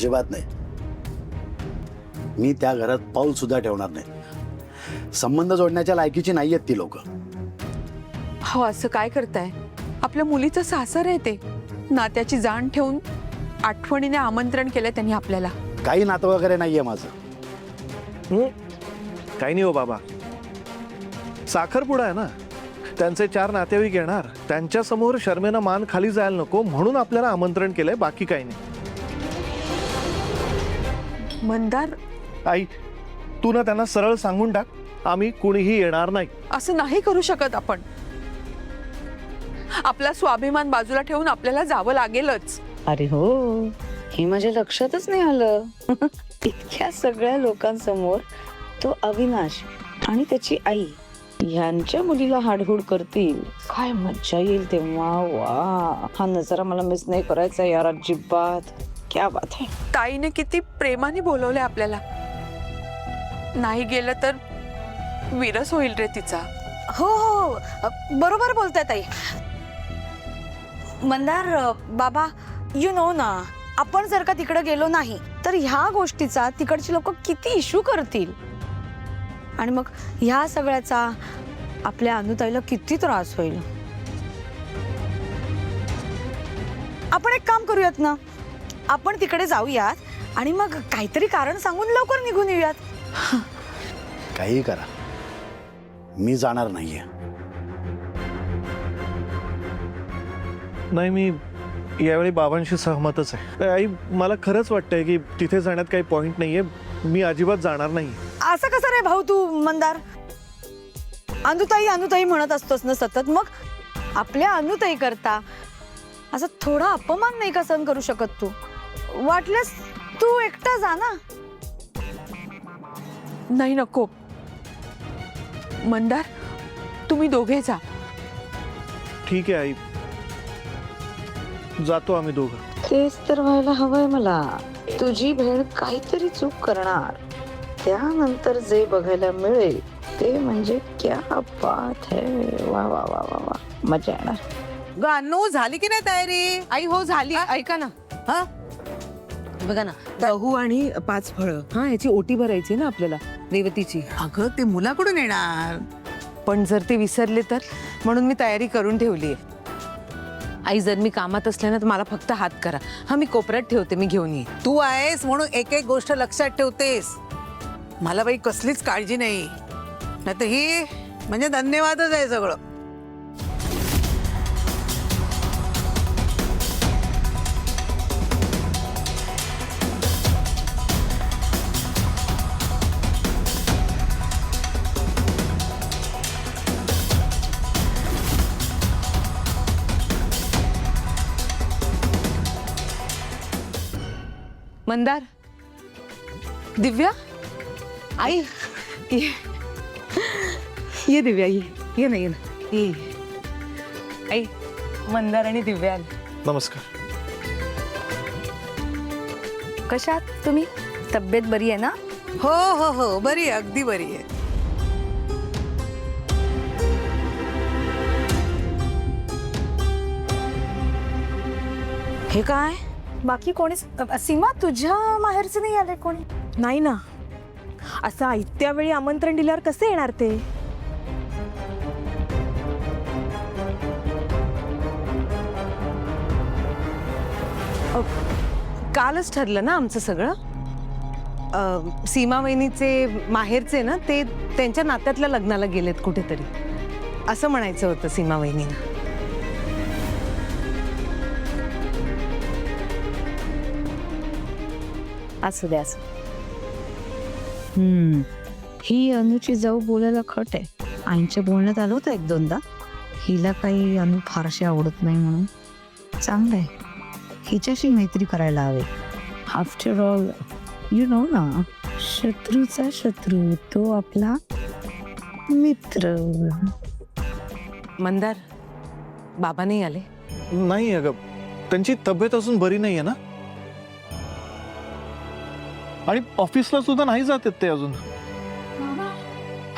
अजिबात नाही. मी त्या घरात पाऊल सुद्धा ठेवणार नाही. संबंध जोडण्याच्या लायकीची नाही आहेत ती लोक. हो, असं काय करताय? आपल्या मुलीचं सासर आहे ते. नात्याची जाण ठेवून आठवणीने आमंत्रण केलं त्यांनी आपल्याला. काही नातं वगैरे नाहीये माझं. काही नाही हो बाबा, साखरपुडा आहे ना, त्यांचे 4 नातेवाईक येणार, त्यांच्या समोर शर्मेनं मान खाली जायला नको म्हणून आपल्याला आमंत्रण केलंय, बाकी काही नाही. मंदार, आई, तू ना त्यांना सरळ सांगून टाक, आम्ही कुणीही येणार नाही. असं नाही करू शकत आपण. आपला स्वाभिमान बाजूला ठेवून आपल्याला जावं लागेलच. अरे हो, हे माझ्या लक्षातच नाही आलं. इतक्या सगळ्या लोकांसमोर तो अविनाश आणि त्याची आई यांच्या मुलीला हाडहूड करतील, काय मज्जा येईल तेव्हा. वा, हा नजारा मला मिस नाही करायचा यार अजिबात. क्या बात है. ताईने किती प्रेमाने बोलवले आपल्याला. नाही गेलं तर विरस होईल रे तिचा. हो हो, बरोबर बोलताय ताई. मंदार बाबा, यू नो ना, आपण जर का तिकडे गेलो नाही तर ह्या गोष्टीचा तिकडची लोक किती इश्यू करतील आणि मग ह्या सगळ्याचा आपल्या अनुताईला किती त्रास होईल. आपण एक काम करूयात ना, आपण तिकडे जाऊयात आणि मग काहीतरी कारण सांगून लवकर निघून येऊयात. काही करा, मी जाणार नाहीये. नाही, मी यावेळी बाबांशी सहमतच आहे. आई, मला खरंच वाटतंय की तिथे जाण्यात काही पॉइंट नाहीये. मी अजिबात जाणार नाही. असं कसं रे भाऊ तू मंदार? अनुताई अनुताई म्हणत असतोस ना सतत, मग आपल्या अनुताई करता असं थोडा अपमान नाही का सहन करू शकत तू? वाटलंस तू एकटा जा ना. नाही, नको. मंदार, तुम्ही दोघे जा. ठीक आहे आई, जातो आम्ही दोघं. तेच तर व्हायला हवंय मला. तुझी बहीण काहीतरी चूक करणार, त्यानंतर जे बघायला मिळेल ते म्हणजे क्या बात है. वा वा वा वा वा, मजा येणार. गाणू झाली की नाही तयारी? आई हो, झाली. ऐका ना, हा, बघा ना, गहू आणि 5 फळं, हा, याची ओटी भरायची ना आपल्याला रेवतीची. अगं ते मुलाकडून येणार. पण जर ते विसरले तर, म्हणून मी तयारी करून ठेवली आहे. आई, जर मी कामात असले ना तर मला फक्त हात करा. हा, मी कोपऱ्यात ठेवते, मी घेऊन येईन. तू आहेस म्हणून एक एक गोष्ट लक्षात ठेवतेस. मला बाई कसलीच काळजी नाही, नाहीतर ही म्हणजे धन्यवादच आहे सगळं. मंदार, दिव्या, आई, ये दिव्या, ये ना, ये ना, ये. आई, मंदार आणि दिव्या आले. नमस्कार. कशात तुम्ही? तब्येत बरी आहे ना? हो हो हो, बरी आहे, अगदी बरी आहे. हे काय? बाकी कोणी? सीमा, तुझ्या माहेरचे नाही आले कोणी? नाही ना, असं आयत्या वेळी आमंत्रण दिल्यावर कसे येणार ते? कालच ठरलं ना आमचं सगळं. सीमा वहिनीचे माहेरचे ना, ते त्यांच्या नात्यातल्या लग्नाला गेलेत कुठेतरी, असं म्हणायचं होतं सीमा वहिनींना. असू दे, असू. ही अनुची जाऊ बोलायला खट आहे. आईच्या बोलण्यात आलं होतं 1-2दा. हिला काही अनु फारशी आवडत नाही म्हणून. चांगलं आहे, हिच्याशी मैत्री करायला हवी. आफ्टर ऑल यू नो ना, शत्रूचा शत्रू तो आपला मित्र. मंदार, बाबा नाही आले? नाही अगं, त्यांची तब्येत अजून बरी नाहीये ना, आणि ऑफिसला सुद्धा नाही जात ते अजून.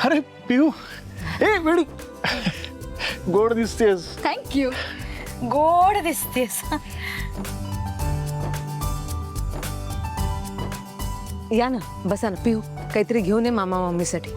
अरे पिऊ, ए वेडी, गोड दिसतेस. थँक्यू. गोड दिसतेस. या ना, बसा ना. पिऊ, काहीतरी घेऊन ये मामा मम्मीसाठी.